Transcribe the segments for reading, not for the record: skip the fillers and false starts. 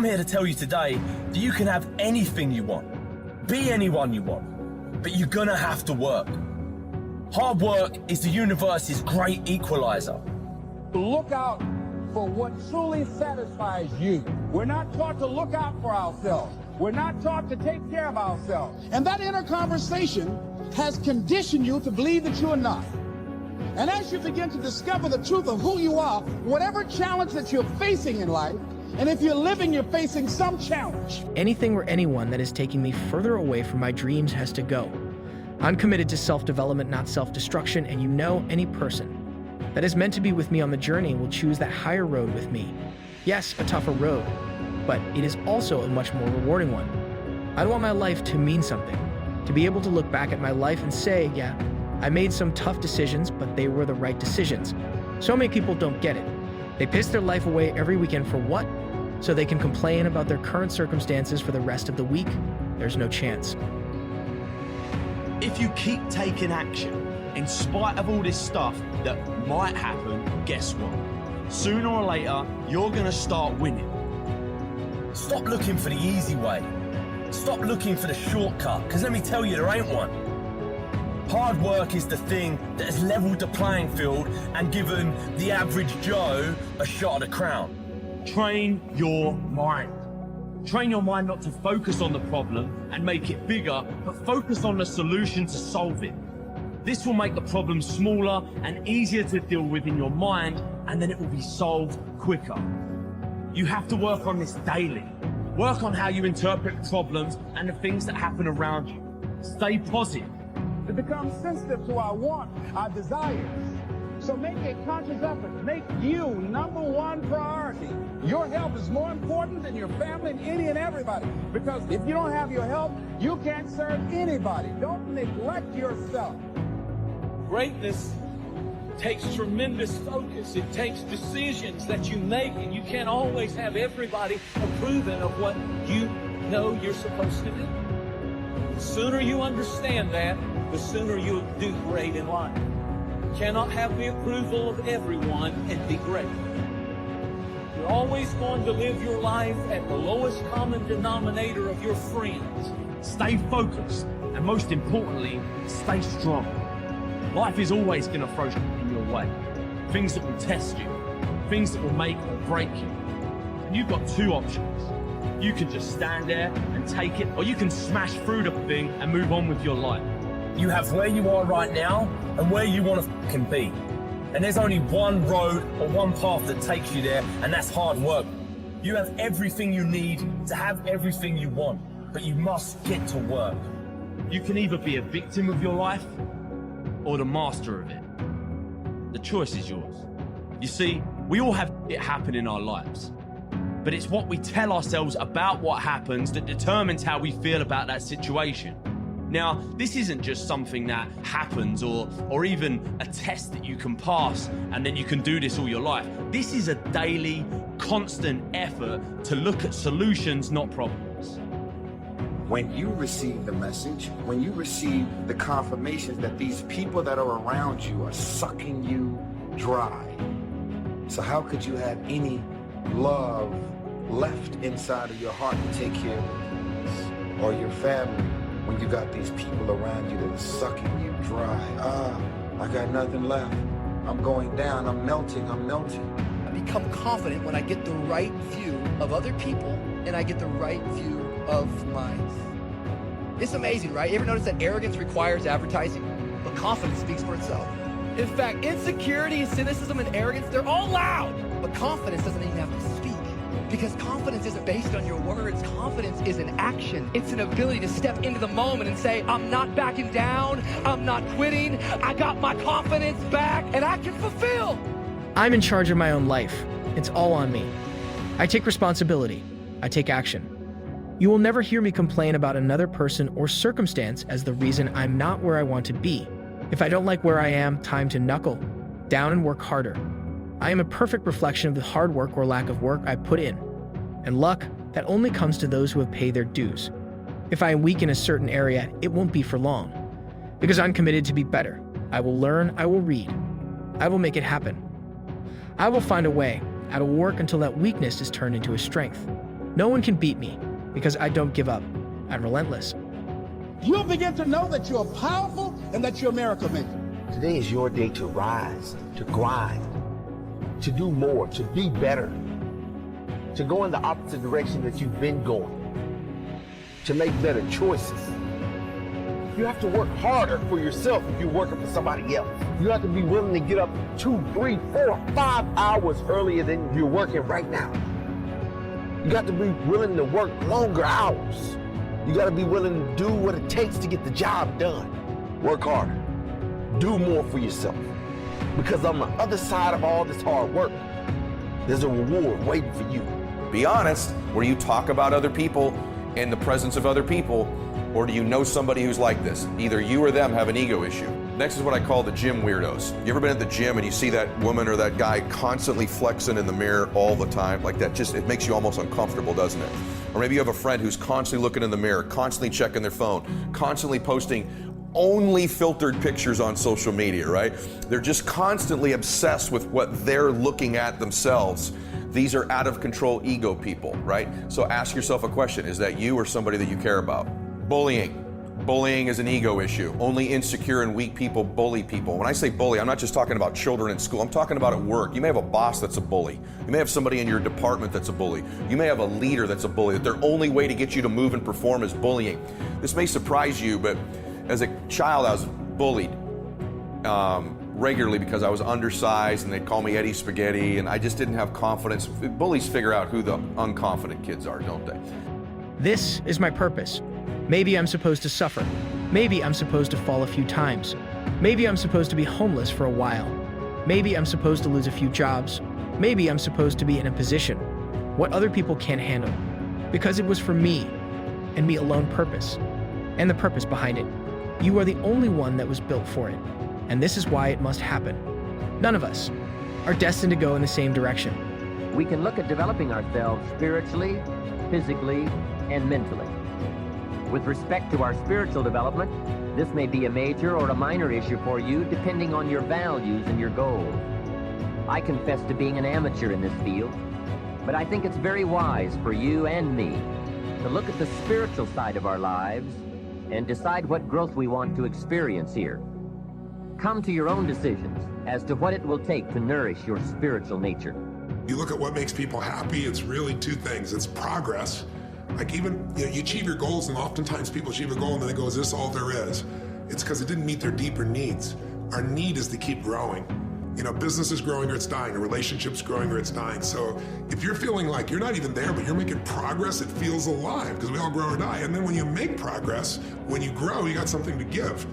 I'm here to tell you today that you can have anything you want, be anyone you want, but you're gonna have to work. Hard work is the universe's great equalizer. Look out for what truly satisfies you. We're not taught to look out for ourselves. We're not taught to take care of ourselves. And that inner conversation has conditioned you to believe that you are not. And as you begin to discover the truth of who you are, whatever challenge that you're facing in life, and if you're living, you're facing some challenge. Anything or anyone that is taking me further away from my dreams has to go. I'm committed to self-development, not self-destruction, and you know any person that is meant to be with me on the journey will choose that higher road with me. Yes, a tougher road, but it is also a much more rewarding one. I want my life to mean something, to be able to look back at my life and say, yeah, I made some tough decisions, but they were the right decisions. So many people don't get it. They piss their life away every weekend for what? So they can complain about their current circumstances for the rest of the week? There's no chance. If you keep taking action, in spite of all this stuff that might happen, guess what? Sooner or later, you're gonna start winning. Stop looking for the easy way. Stop looking for the shortcut, because let me tell you, there ain't one. Hard work is the thing that has leveled the playing field and given the average Joe a shot at the crown. Train your mind. Train your mind not to focus on the problem and make it bigger, but focus on the solution to solve it. This will make the problem smaller and easier to deal with in your mind, and then it will be solved quicker. You have to work on this daily. Work on how you interpret problems and the things that happen around you. Stay positive. To become sensitive to our wants, our desires. So make a conscious effort. Make you number one priority. Your health is more important than your family and any and everybody. Because if you don't have your health, you can't serve anybody. Don't neglect yourself. Greatness takes tremendous focus. It takes decisions that you make, and you can't always have everybody approving of what you know you're supposed to do. The sooner you understand that, the sooner you'll do great in life. You cannot have the approval of everyone and be great. You're always going to live your life at the lowest common denominator of your friends. Stay focused, and most importantly, stay strong. Life is always going to throw shit in your way. Things that will test you, things that will make or break you. And you've got two options. You can just stand there and take it, or you can smash through the thing and move on with your life. You have where you are right now and where you want to fucking be. And there's only one road or one path that takes you there, and that's hard work. You have everything you need to have everything you want, but you must get to work. You can either be a victim of your life or the master of it. The choice is yours. You see, we all have it happen in our lives, but it's what we tell ourselves about what happens that determines how we feel about that situation. Now, this isn't just something that happens or even a test that you can pass and then you can do this all your life. This is a daily, constant effort to look at solutions, not problems. When you receive the message, when you receive the confirmations that these people that are around you are sucking you dry, so how could you have any love left inside of your heart to take care of your kids or your family when you got these people around you that are sucking you dry? I got nothing left. I'm going down, I'm melting. I become confident when I get the right view of other people and I get the right view of mine. It's amazing, right? You ever notice that arrogance requires advertising, but confidence speaks for itself? In fact, insecurity, cynicism, and arrogance, they're all loud, but confidence doesn't even have to speak. Because confidence isn't based on your words. Confidence is an action. It's an ability to step into the moment and say, I'm not backing down, I'm not quitting, I got my confidence back, and I can fulfill. I'm in charge of my own life. It's all on me. I take responsibility. I take action. You will never hear me complain about another person or circumstance as the reason I'm not where I want to be. If I don't like where I am, time to knuckle down and work harder. I am a perfect reflection of the hard work or lack of work I put in. And luck, that only comes to those who have paid their dues. If I am weak in a certain area, it won't be for long. Because I'm committed to be better. I will learn, I will read. I will make it happen. I will find a way. I will work until that weakness is turned into a strength. No one can beat me because I don't give up. I'm relentless. You'll begin to know that you're powerful and that you're a miracle maker. Today is your day to rise, to grind, to do more, to be better, to go in the opposite direction that you've been going, to make better choices. You have to work harder for yourself if you're working for somebody else. You have to be willing to get up 2, 3, 4, 5 hours earlier than you're working right now. You got to be willing to work longer hours. You got to be willing to do what it takes to get the job done. Work harder. Do more for yourself. Because on the other side of all this hard work, there's a reward waiting for you. Be honest, where you talk about other people in the presence of other people, or do you know somebody who's like this? Either you or them have an ego issue. Next is what I call the gym weirdos. You ever been at the gym and you see that woman or that guy constantly flexing in the mirror all the time? Like that, just, it makes you almost uncomfortable, doesn't it? Or maybe you have a friend who's constantly looking in the mirror, constantly checking their phone, constantly posting only filtered pictures on social media, right? They're just constantly obsessed with what they're looking at themselves. These are out of control ego people, right? So ask yourself a question. Is that you or somebody that you care about? Bullying. Bullying is an ego issue. Only insecure and weak people bully people. When I say bully, I'm not just talking about children in school. I'm talking about at work. You may have a boss that's a bully. You may have somebody in your department that's a bully. You may have a leader that's a bully, that their only way to get you to move and perform is bullying. This may surprise you, but as a child, I was bullied regularly because I was undersized and they'd call me Eddie Spaghetti, and I just didn't have confidence. Bullies figure out who the unconfident kids are, don't they? This is my purpose. Maybe I'm supposed to suffer. Maybe I'm supposed to fall a few times. Maybe I'm supposed to be homeless for a while. Maybe I'm supposed to lose a few jobs. Maybe I'm supposed to be in a position what other people can't handle. Because it was for me, and me alone purpose, and the purpose behind it. You are the only one that was built for it, and this is why it must happen. None of us are destined to go in the same direction. We can look at developing ourselves spiritually, physically, and mentally. With respect to our spiritual development, this may be a major or a minor issue for you depending on your values and your goals. I confess to being an amateur in this field, but I think it's very wise for you and me to look at the spiritual side of our lives and decide what growth we want to experience here. Come to your own decisions as to what it will take to nourish your spiritual nature. You look at what makes people happy, it's really two things. It's progress. Like even, you achieve your goals, and oftentimes people achieve a goal and then they go, is this all there is? It's because it didn't meet their deeper needs. Our need is to keep growing. Business is growing or it's dying, a relationship's growing or it's dying. So if you're feeling like you're not even there, but you're making progress, it feels alive, because we all grow or die. And then when you make progress, when you grow, you got something to give.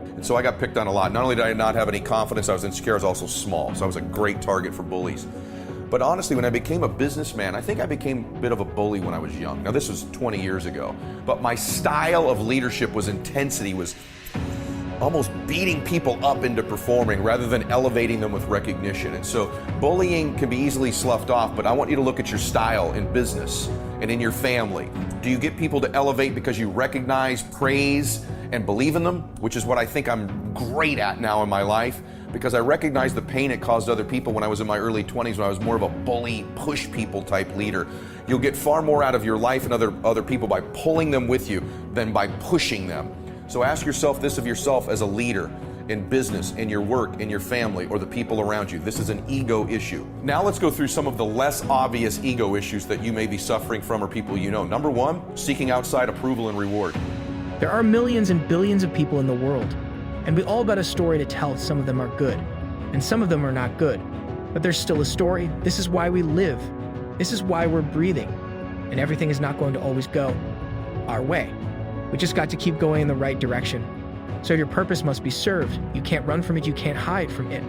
And so I got picked on a lot. Not only did I not have any confidence, I was insecure, I was also small. So I was a great target for bullies. But honestly, when I became a businessman, I think I became a bit of a bully when I was young. Now, this was 20 years ago. But my style of leadership was intensity, was almost beating people up into performing rather than elevating them with recognition. And so bullying can be easily sloughed off, but I want you to look at your style in business and in your family. Do you get people to elevate because you recognize, praise, and believe in them? Which is what I think I'm great at now in my life, because I recognize the pain it caused other people when I was in my early 20s, when I was more of a bully, push people type leader. You'll get far more out of your life and other people by pulling them with you than by pushing them. So ask yourself this of yourself as a leader in business, in your work, in your family, or the people around you. This is an ego issue. Now let's go through some of the less obvious ego issues that you may be suffering from or people you know. Number one, seeking outside approval and reward. There are millions and billions of people in the world, and we all got a story to tell. Some of them are good, and some of them are not good. But there's still a story. This is why we live. This is why we're breathing. And everything is not going to always go our way. We just got to keep going in the right direction. So your purpose must be served. You can't run from it, you can't hide from it.